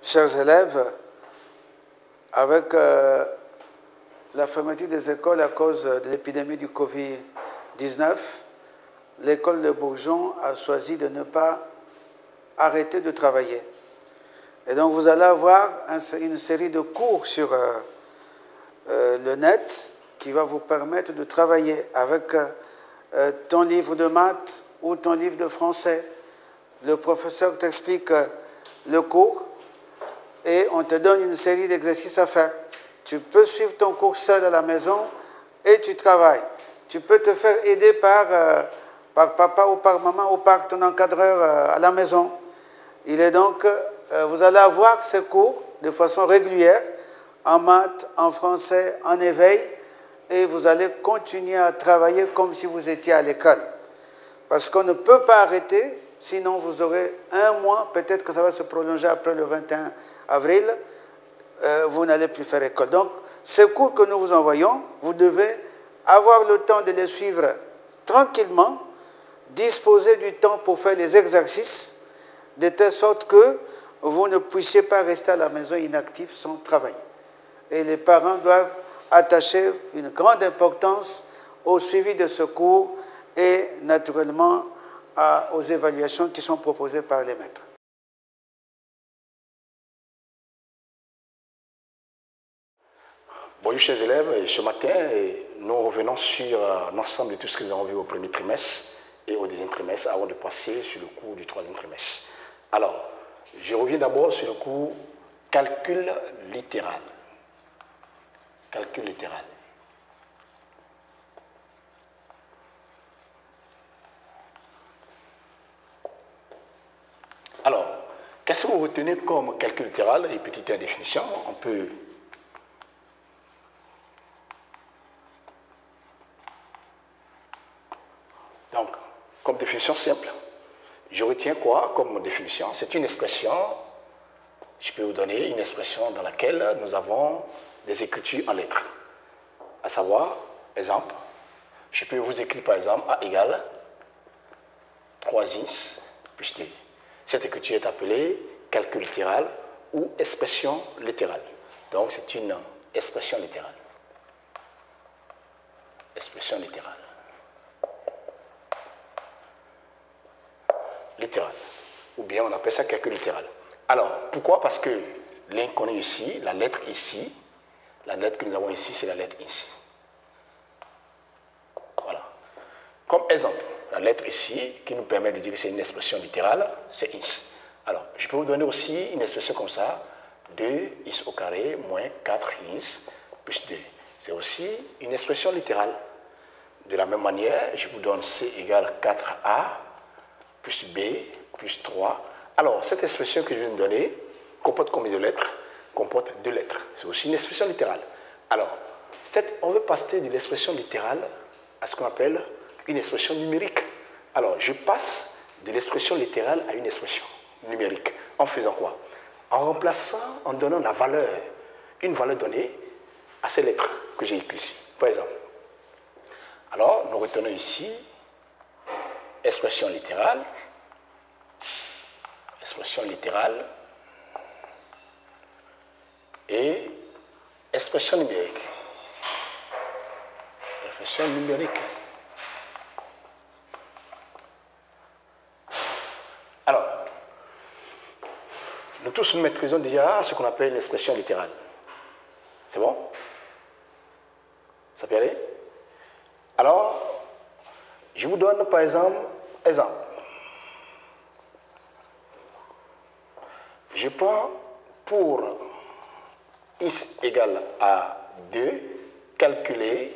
Chers élèves, avec la fermeture des écoles à cause de l'épidémie du Covid-19, l'école de Bourgon a choisi de ne pas arrêter de travailler. Et donc vous allez avoir une série de cours sur le net qui va vous permettre de travailler avec ton livre de maths ou ton livre de français. Le professeur t'explique le cours et on te donne une série d'exercices à faire. Tu peux suivre ton cours seul à la maison et tu travailles. Tu peux te faire aider par papa ou par maman ou par ton encadreur à la maison. Il est donc, vous allez avoir ces cours de façon régulière, en maths, en français, en éveil, et vous allez continuer à travailler comme si vous étiez à l'école. Parce qu'on ne peut pas arrêter, sinon vous aurez un mois, peut-être que ça va se prolonger après le 21 avril, vous n'allez plus faire école. Donc, ces cours que nous vous envoyons, vous devez avoir le temps de les suivre tranquillement, disposer du temps pour faire les exercices, de telle sorte que vous ne puissiez pas rester à la maison inactif sans travailler. Et les parents doivent attacher une grande importance au suivi de ce cours et naturellement aux évaluations qui sont proposées par les maîtres. Bonjour chers élèves, ce matin nous revenons sur l'ensemble de tout ce que nous avons vu au premier trimestre et au deuxième trimestre avant de passer sur le cours du troisième trimestre. Alors, je reviens d'abord sur le cours calcul littéral. Calcul littéral. Alors, qu'est-ce que vous retenez comme calcul littéral et petite définition? On peut... Donc, comme définition simple, je retiens quoi comme définition? C'est une expression, je peux vous donner une expression dans laquelle nous avons des écritures en lettres. À savoir, exemple, je peux vous écrire par exemple A égale 3x plus 2. Cette écriture est appelée calcul littéral ou expression littérale. Donc c'est une expression littérale. Expression littérale. Littéral. Ou bien on appelle ça calcul littéral. Alors, pourquoi? Parce que l'inconnu ici, la lettre ici, la lettre que nous avons ici, c'est la lettre ici. Voilà. Comme exemple, la lettre ici, qui nous permet de dire que c'est une expression littérale, c'est ici. Alors, je peux vous donner aussi une expression comme ça, 2x au carré moins 4x plus 2. C'est aussi une expression littérale. De la même manière, je vous donne C égale 4A plus B plus 3. Alors, cette expression que je viens de donner comporte combien de lettres? Comporte 2 lettres. C'est aussi une expression littérale. Alors, on veut passer de l'expression littérale à ce qu'on appelle une expression numérique. Alors, je passe de l'expression littérale à une expression numérique. En faisant quoi? En remplaçant, en donnant la valeur, une valeur donnée à ces lettres que j'ai écrites ici. Par exemple. Alors, nous retenons ici expression littérale et expression numérique. Expression numérique. Alors, nous tous nous maîtrisons déjà ce qu'on appelle l'expression littérale. C'est bon? Ça peut aller? Alors, je vous donne par exemple, je prends pour x égale à 2, calculer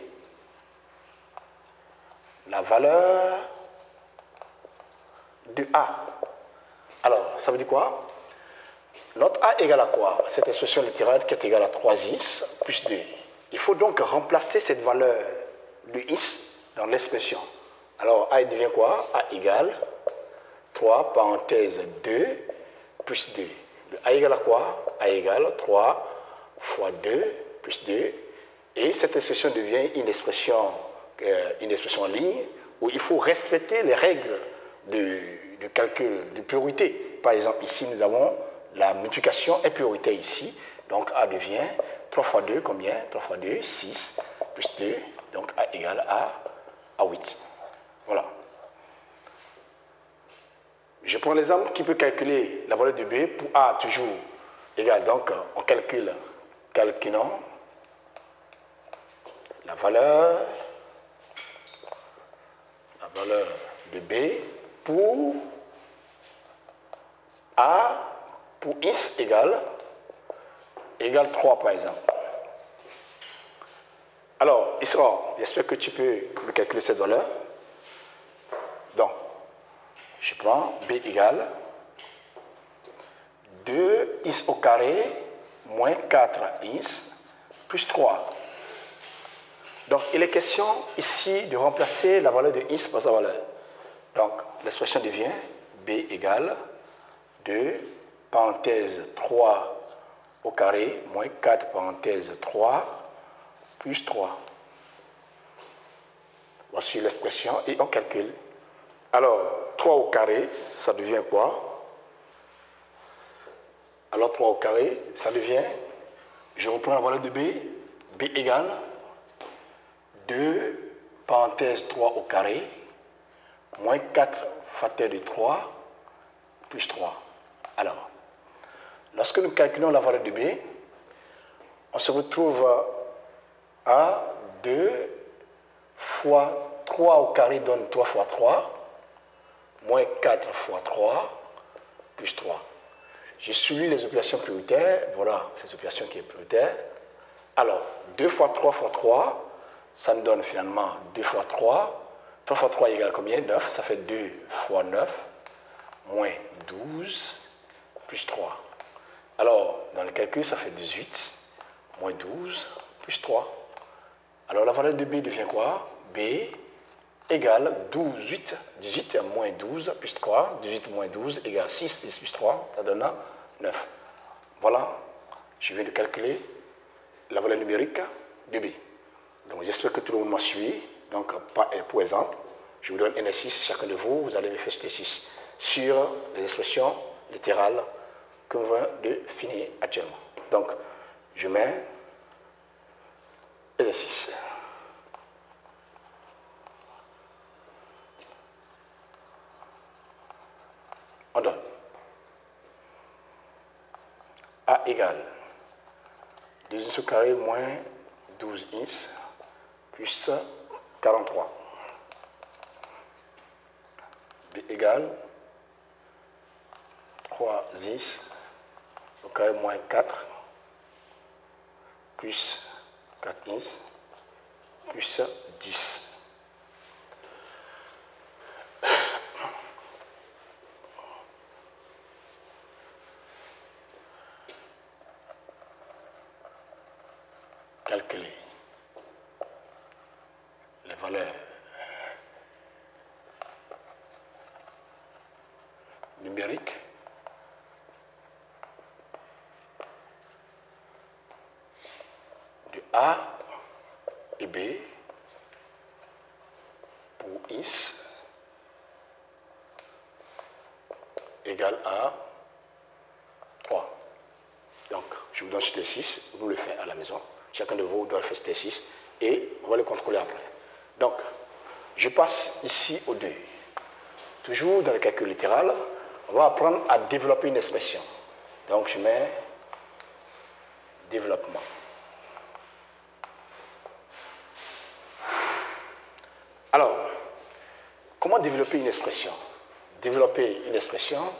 la valeur de A. Alors, ça veut dire quoi? Notre A égale à quoi? Cette expression littérale qui est égale à 3x plus 2. Il faut donc remplacer cette valeur de x dans l'expression. Alors, A devient quoi? A égale 3, parenthèse 2, plus 2. A égale à quoi? A égale 3 fois 2 plus 2. Et cette expression devient une expression en ligne où il faut respecter les règles de calcul, de priorité. Par exemple, ici, nous avons la multiplication est prioritaire ici. Donc A devient 3 fois 2, combien? 3 fois 2, 6, plus 2, donc A égale à 8. Voilà. Je prends l'exemple qui peut calculer la valeur de B pour A toujours égale. Donc on calculons la valeur de B pour A pour X égale 3 par exemple. Alors, Isra, j'espère que tu peux me calculer cette valeur. Donc, je prends B égale 2x au carré moins 4x plus 3. Donc, il est question ici de remplacer la valeur de x par sa valeur. Donc, l'expression devient B égale 2 parenthèse 3 au carré moins 4 parenthèse 3 plus 3. Voici l'expression et on calcule. Alors, 3 au carré, ça devient quoi? Alors, 3 au carré, ça devient, je reprends la valeur de B, B égale 2 parenthèse 3 au carré moins 4 facteur de 3 plus 3. Alors, lorsque nous calculons la valeur de B, on se retrouve à 2 fois 3 au carré donne 3 fois 3, moins 4 fois 3, plus 3. J'ai suivi les opérations prioritaires, voilà cette opération qui est prioritaire. Alors, 2 fois 3 fois 3, ça nous donne finalement 2 fois 3. 3 fois 3 égale combien? 9, ça fait 2 fois 9, moins 12, plus 3. Alors, dans le calcul, ça fait 18, moins 12, plus 3. Alors, la valeur de B devient quoi? B égale 18 moins 12 plus 3. 18 moins 12 égale 6, 10 plus 3, ça donne 9. Voilà, je viens de calculer la valeur numérique de B. Donc, j'espère que tout le monde m'a suivi. Donc, pour exemple, je vous donne un exercice, chacun de vous, vous allez me faire cet exercice sur les expressions littérales que l'on vient de finir actuellement. Donc, je mets exercice. On donne A égale 2x au carré moins 12x plus 43. B égale 3x au carré moins 4 plus 4x plus 10. Calculer les valeurs numériques de A et B pour X égale à 3. Donc, je vous donne cet exercice, vous le faites à la maison. Chacun de vous doit faire cet exercice et on va le contrôler après. Donc, je passe ici au 2. Toujours dans le calcul littéral, on va apprendre à développer une expression. Donc, je mets développement. Alors, comment développer une expression? Développer une expression,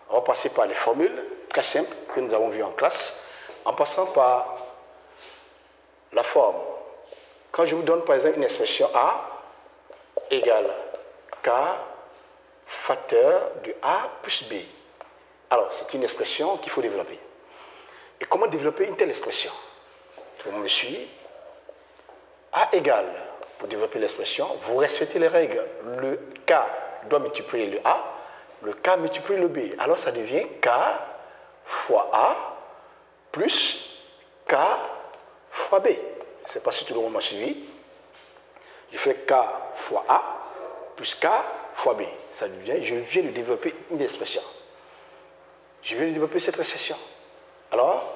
on va passer par les formules très simples que nous avons vues en classe, en passant par la forme. Quand je vous donne par exemple une expression A égale K facteur de A plus B. Alors, c'est une expression qu'il faut développer. Et comment développer une telle expression? Tout le monde me suit. A égale, pour développer l'expression, vous respectez les règles. Le K doit multiplier le A, le K multiplie le B. Alors, ça devient K fois A plus K fois B. Je ne sais pas si tout le monde m'a suivi. Je fais K fois A plus K fois B. Ça devient, je viens de développer une expression. Je vais développer cette expression. Alors,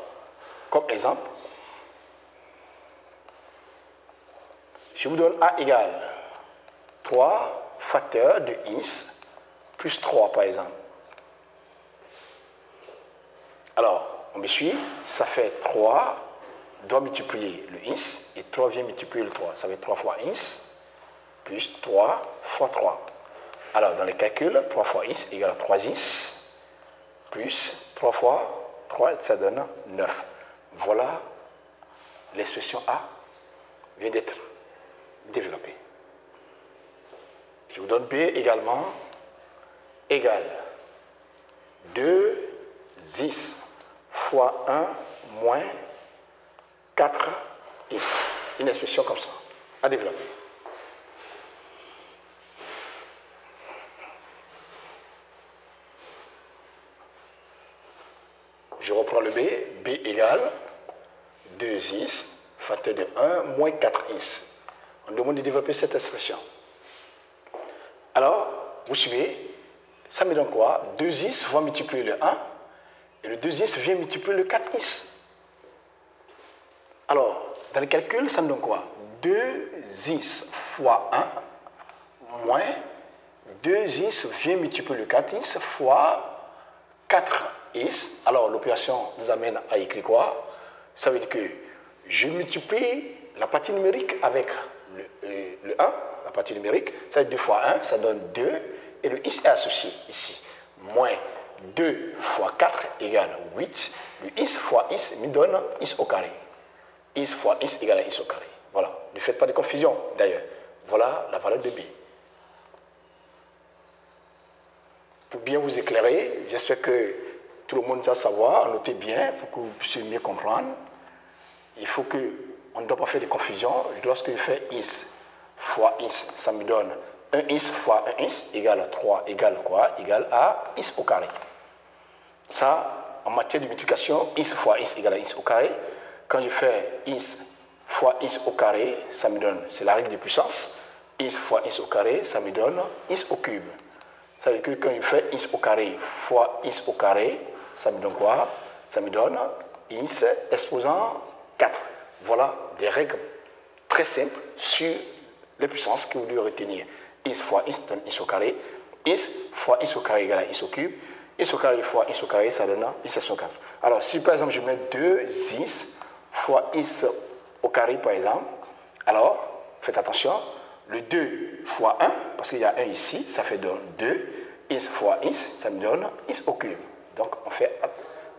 comme exemple, je vous donne A égale 3 facteurs de x plus 3 par exemple. Alors, on me suit, ça fait 3, doit multiplier le x, et 3 vient multiplier le 3. Ça fait 3 fois x, plus 3 fois 3. Alors, dans les calculs, 3 fois x égale 3x, plus 3 fois 3, ça donne 9. Voilà, l'expression A vient d'être développée. Je vous donne B également égale 2x fois 1 moins 4x. Une expression comme ça, à développer. Je reprends le B. B égale 2x facteur de 1 moins 4x. On demande de développer cette expression. Alors, vous suivez, ça me donne quoi? 2x va multiplier le 1 et le 2x vient multiplier le 4x. Alors, dans le calcul, ça me donne quoi? 2x fois 1 moins 2x vient multiplier le 4x fois 4x. Alors, l'opération nous amène à écrire quoi? Ça veut dire que je multiplie la partie numérique avec le 1, la partie numérique. Ça veut dire 2 fois 1, ça donne 2. Et le x est associé ici. Moins 2 fois 4 égale 8. Le x fois x me donne x au carré. X fois x égale à x au carré. Voilà. Ne faites pas de confusion d'ailleurs. Voilà la valeur de b. Pour bien vous éclairer, j'espère que tout le monde va savoir, notez bien, il faut que vous puissiez mieux comprendre. Il faut que, on ne doit pas faire de confusion. Lorsque je fais x fois x, ça me donne 1x fois 1x égale 3 égale quoi? Égale à x au carré. Ça, en matière de multiplication, x fois x égale à x au carré. Quand je fais x fois x au carré, ça me donne, c'est la règle de puissance, x fois x au carré, ça me donne x au cube. Ça veut dire que quand je fais x au carré fois x au carré, ça me donne quoi? Ça me donne x exposant 4. Voilà des règles très simples sur les puissances que vous devez retenir. X fois x donne x au carré. X fois x au carré égale à x au cube. X au carré fois x au carré, ça donne x exposant 4. Alors, si par exemple je mets 2x fois x au carré, par exemple, alors, faites attention, le 2 fois 1, parce qu'il y a 1 ici, ça fait donc 2. X fois x, ça me donne x au cube. Donc, on fait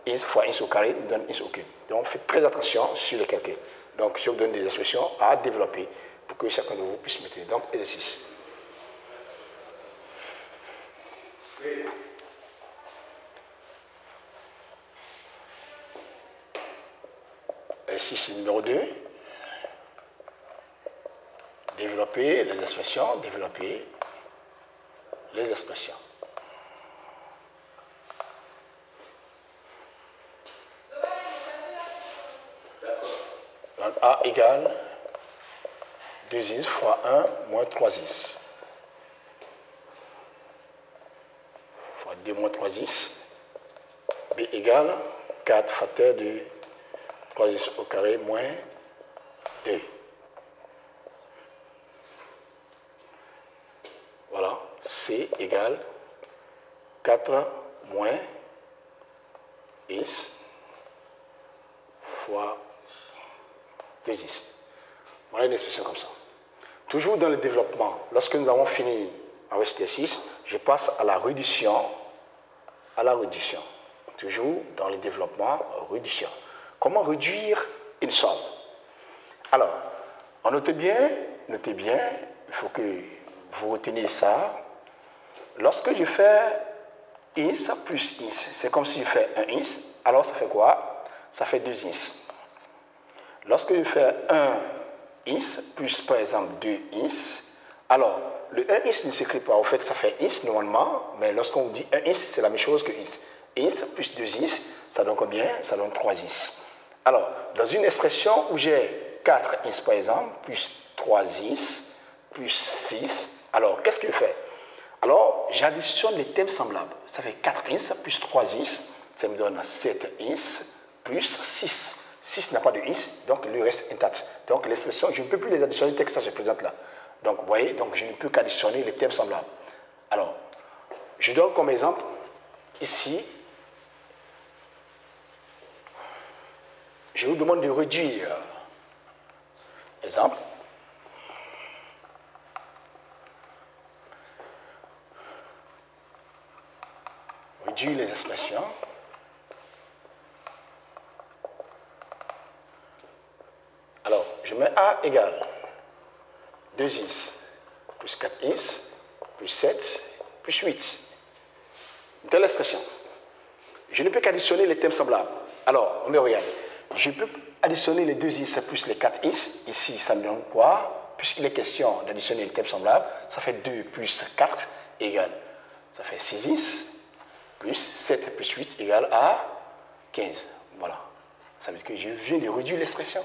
x fois x au carré, nous donne x au cube. Donc, faites très attention sur le calcul. Donc, je vous donne des expressions à développer pour que chacun de vous puisse mettre. Donc, exercice. Exercice numéro 2. Développer les expressions, développer les expressions. Donc, A égale 2x fois 1 moins 3x. Fois 2 moins 3x. B égale 4 facteur de 3x au carré moins 2. Voilà. C égale 4 moins x fois 2x. Voilà une expression comme ça. Toujours dans le développement, lorsque nous avons fini avec cet exercice, je passe à la réduction. Toujours dans le développement, réduction. Comment réduire une somme? Alors, notez bien, il faut que vous reteniez ça. Lorsque je fais x plus x, c'est comme si je fais 1x, alors ça fait quoi? Ça fait 2x. Lorsque je fais 1x plus par exemple 2x, alors le 1x ne s'écrit pas, en fait ça fait x normalement, mais lorsqu'on dit 1x, c'est la même chose que x. x plus 2x, ça donne combien? Ça donne 3x. Alors, dans une expression où j'ai 4x par exemple, plus 3x, plus 6, alors qu'est-ce que je fais? Alors, j'additionne les termes semblables. Ça fait 4x plus 3x, ça me donne 7x plus 6. 6 n'a pas de x, donc le reste intact. Donc l'expression, je ne peux plus les additionner tel que ça se présente là. Donc vous voyez, donc je ne peux qu'additionner les termes semblables. Alors, je donne comme exemple, ici, je vous demande de réduire, exemple, réduire les expressions. Alors, je mets A égale 2x plus 4x plus 7 plus 8. Une telle expression. Je ne peux qu'additionner les termes semblables. Alors, on me regarde. Je peux additionner les 2x plus les 4x. Ici, ça me donne quoi? Puisqu'il est question d'additionner les termes semblables, ça fait 2 plus 4 égale. Ça fait 6x plus 7 plus 8 égale à 15. Voilà. Ça veut dire que je viens de réduire l'expression.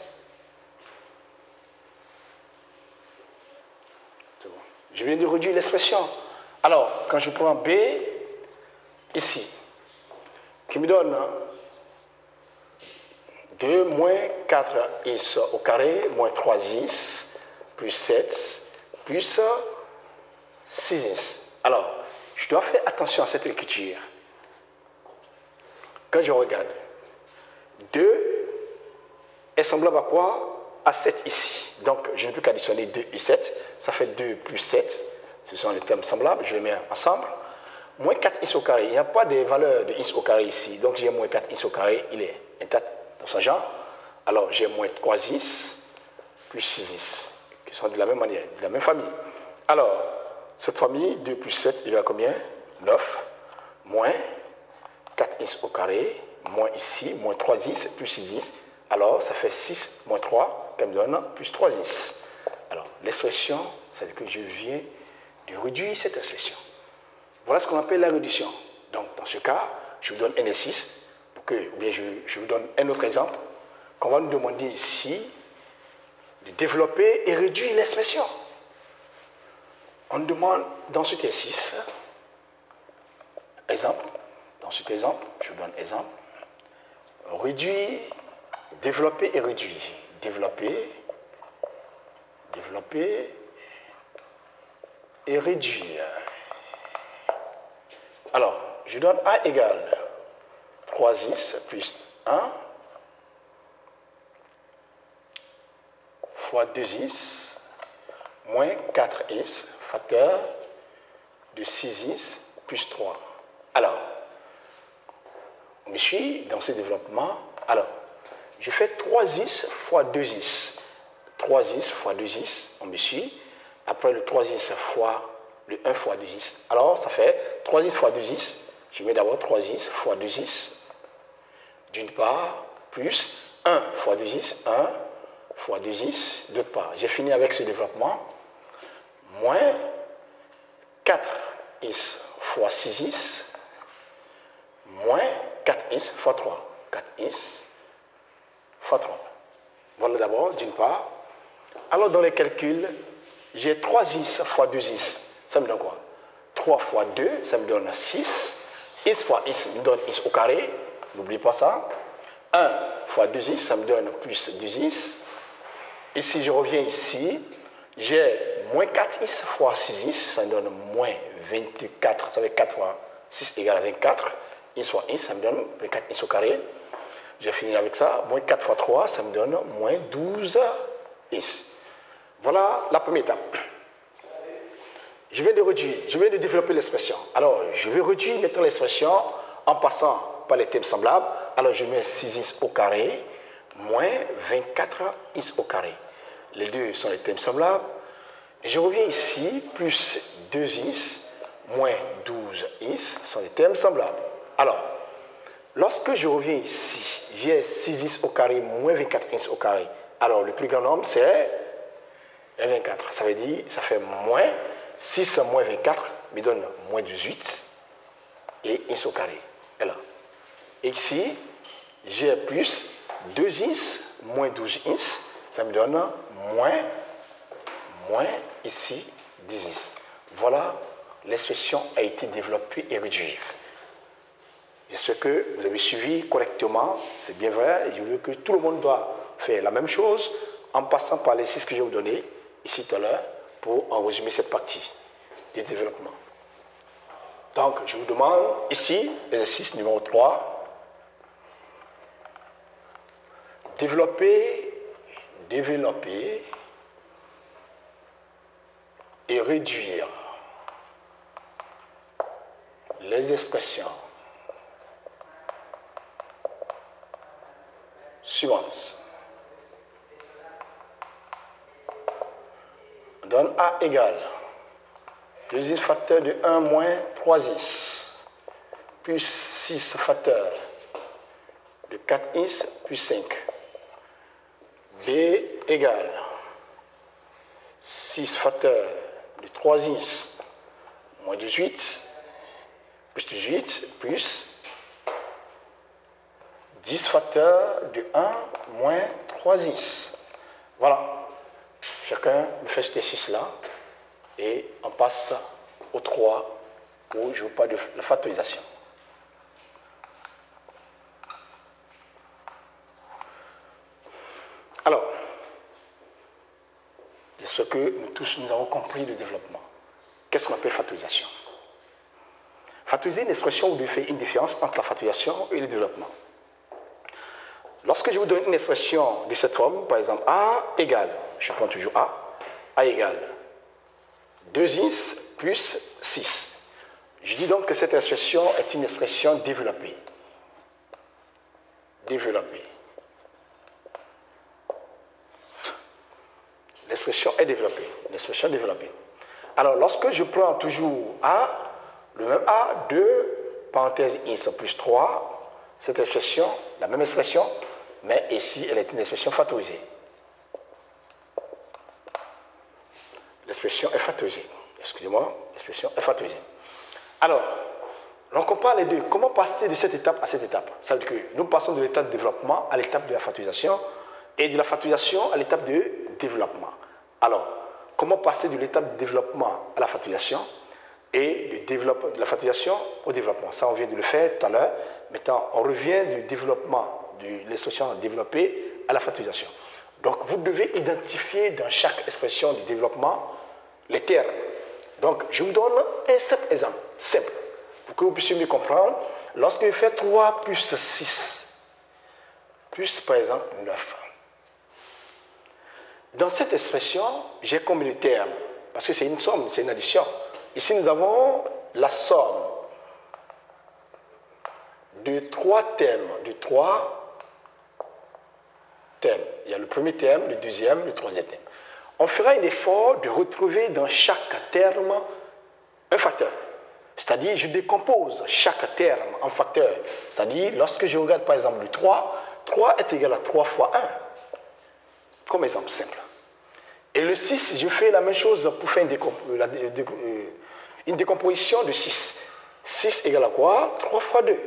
C'est bon. Je viens de réduire l'expression. Alors, quand je prends B, ici, qui me donne 2 moins 4x au carré, moins 3x, plus 7, plus 6x. Alors, je dois faire attention à cette écriture. Quand je regarde, 2 est semblable à quoi? À 7 ici. Donc, je ne peux qu'additionner 2 et 7. Ça fait 2 plus 7. Ce sont les termes semblables. Je les mets ensemble. Moins 4x au carré. Il n'y a pas de valeur de x au carré ici. Donc, j'ai moins 4x au carré. Il est intact dans son genre. Alors, j'ai moins 3x plus 6x, qui sont de la même manière, de la même famille. Alors, cette famille, 2 plus 7, il y a combien? 9. Moins 4x au carré, moins ici, moins 3x plus 6x. Alors, ça fait 6 moins 3, qui me donne plus 3x. Alors, l'expression, c'est que je viens de réduire cette expression. Voilà ce qu'on appelle la réduction. Donc, dans ce cas, je vous donne un exercice, ou bien je vous donne un autre exemple, qu'on va nous demander ici de développer et réduire l'expression. On nous demande dans cet exercice, exemple, dans cet exemple, je vous donne exemple, réduire, développer et réduire. Développer et réduire. Alors, je donne A égale 3x plus 1 fois 2x moins 4x facteur de 6x plus 3. Alors, on me suit dans ce développement. Alors, je fais 3x fois 2x. 3x fois 2x, on me suit. Après le 3x fois le 1 fois 2x. Alors, ça fait 3x fois 2x. Je mets d'abord 3x fois 2x. D'une part, plus 1 fois 2x, 1 fois 2x, d'autre part. J'ai fini avec ce développement. Moins 4x fois 6x, moins 4x fois 3. 4x fois 3. Voilà d'abord, d'une part. Alors, dans les calculs, j'ai 3x fois 2x. Ça me donne quoi? 3 fois 2, ça me donne 6. X fois x me donne x au carré. N'oubliez pas ça. 1 fois 2x, ça me donne plus 2x. Et si je reviens ici, j'ai moins 4x fois 6x, ça me donne moins 24. Ça fait 4 fois 6 égale à 24. X fois x, ça me donne 24x au carré. Je finis avec ça. Moins 4 fois 3, ça me donne moins 12x. Voilà la première étape. Je viens de réduire, je viens de développer l'expression. Alors, je vais réduire maintenant l'expression en passant par les termes semblables. Alors, je mets 6x au carré moins 24x au carré. Les deux sont les termes semblables. Et je reviens ici, plus 2x moins 12x sont les termes semblables. Alors, lorsque je reviens ici, j'ai 6x au carré moins 24x au carré. Alors, le plus grand nombre, c'est 24. Ça veut dire, ça fait moins 6 moins 24 me donne moins 18 et x au carré est là. Et ici, j'ai plus 2x moins 12x, ça me donne moins ici 10x. Voilà, l'expression a été développée et réduite. J'espère que vous avez suivi correctement, c'est bien vrai. Je veux que tout le monde doit faire la même chose en passant par les 6 que je vais vous donner ici tout à l'heure pour en résumer cette partie du développement. Donc, je vous demande ici, exercice numéro 3, développer et réduire les expressions suivantes. On donne A égale 2x facteur de 1 moins 3x plus 6 facteur de 4x plus 5. B égale 6 facteur de 3x moins 18 plus 18 plus 10 facteur de 1 moins 3x. Voilà. Chacun me fait cet exercice-là et on passe au 3 où je vous parle de la factorisation. Alors, j'espère que nous tous nous avons compris le développement. Qu'est-ce qu'on appelle factorisation? Factoriser une expression où il fait une différence entre la factorisation et le développement. Lorsque je vous donne une expression de cette forme, par exemple A égale, je prends toujours A égale 2x plus 6. Je dis donc que cette expression est une expression développée. L'expression est développée. L'expression développée. Alors, lorsque je prends toujours A, le même A, 2, parenthèse x plus 3, cette expression, la même expression, mais ici, elle est une expression factorisée. L'expression est factorisée. Excusez-moi, l'expression est factorisée. Alors, on compare les deux. Comment passer de cette étape à cette étape? Ça veut dire que nous passons de l'étape de développement à l'étape de la factorisation et de la factorisation à l'étape de développement. Alors, comment passer de l'étape de développement à la factorisation et de la factorisation au développement? Ça, on vient de le faire tout à l'heure. Maintenant, on revient du développement, de l'expression développée à la factorisation. Donc, vous devez identifier dans chaque expression du développement les termes. Donc, je vous donne un simple exemple, simple, pour que vous puissiez mieux comprendre. Lorsque je fais 3 plus 6, plus par exemple 9. Dans cette expression, j'ai combien de termes? Parce que c'est une somme, c'est une addition. Ici, nous avons la somme de 3 termes, Il y a le premier terme, le deuxième, le troisième terme. On fera un effort de retrouver dans chaque terme un facteur. C'est-à-dire, je décompose chaque terme en facteurs. C'est-à-dire, lorsque je regarde par exemple le 3, 3 est égal à 3 fois 1. Comme exemple simple. Et le 6, je fais la même chose pour faire une décomposition de 6. 6 égale à quoi? 3 fois 2.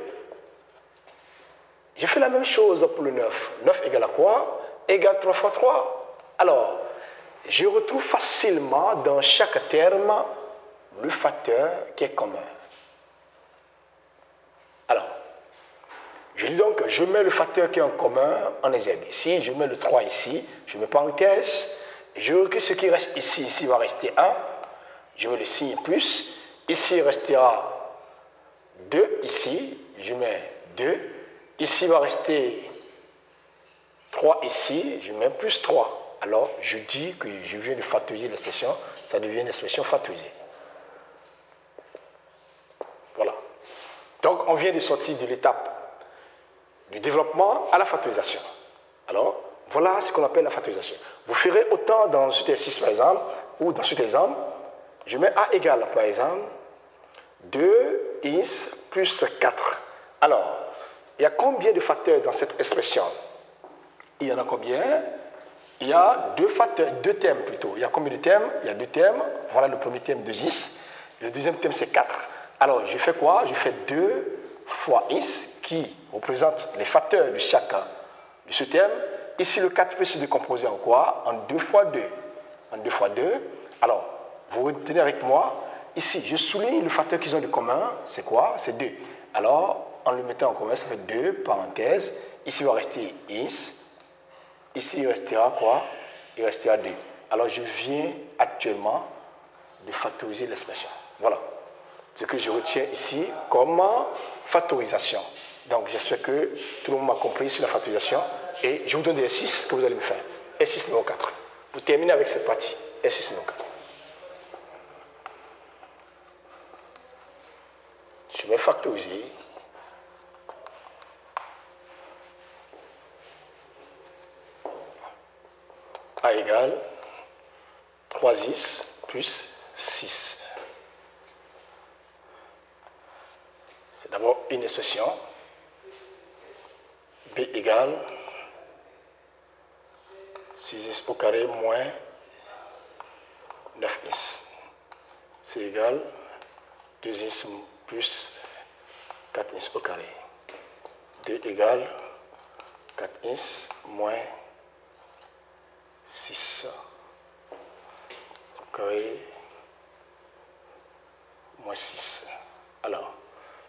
Je fais la même chose pour le 9. 9 égale à quoi? Égale 3 fois 3. Alors, je retrouve facilement dans chaque terme le facteur qui est commun. Alors, je dis donc, je mets le facteur qui est en commun en exergue. Ici, je mets le 3 ici, je mets parenthèse, je recule ce qui reste ici. Ici va rester 1, je mets le signe plus. Ici, il restera 2, ici, je mets 2. Ici va rester 3 ici, je mets plus 3. Alors, je dis que je viens de factoriser l'expression, ça devient une expression factorisée. Voilà. Donc, on vient de sortir de l'étape du développement à la factorisation. Alors, voilà ce qu'on appelle la factorisation. Vous ferez autant dans cet exercice, par exemple, ou dans cet exemple, je mets A égale, par exemple, 2x plus 4. Alors, il y a combien de facteurs dans cette expression? Il y en a combien? Il y a deux termes plutôt. Il y a combien de termes? Il y a 2 termes. Voilà le premier terme, 2x. Le deuxième terme, c'est 4. Alors, je fais quoi? Je fais 2 fois x qui représente les facteurs de chacun de ce terme. Ici, le 4 peut se décomposer en quoi? En 2 fois 2. En 2 fois 2. Alors, vous retenez avec moi. Ici, je souligne le facteur qu'ils ont de commun. C'est quoi? C'est 2. Alors, en le mettant en commun, ça fait 2 parenthèses. Ici, il va rester is. Ici, il restera quoi? Il restera 2. Alors, je viens actuellement de factoriser l'expression. Voilà ce que je retiens ici comme factorisation. Donc, j'espère que tout le monde m'a compris sur la factorisation. Et je vous donne des exercices que vous allez me faire. Exercice numéro 4. Pour terminer avec cette partie, exercice numéro 4. Je vais factoriser. A égale 3x plus 6. C'est d'abord une expression. B égale 6x au carré moins 9x. C'est égal 2x plus 4x au carré. 2 égale 4x moins 6 au carré moins 6. Alors,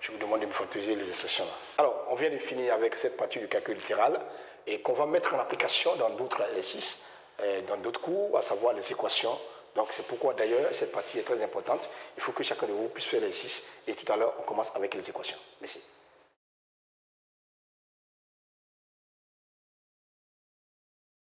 je vous demande de me factoriser les expressions là. Alors, on vient de finir avec cette partie du calcul littéral et qu'on va mettre en application dans d'autres exercices, dans d'autres cours, à savoir les équations. Donc, c'est pourquoi d'ailleurs cette partie est très importante. Il faut que chacun de vous puisse faire l'exercice et tout à l'heure, on commence avec les équations. Merci.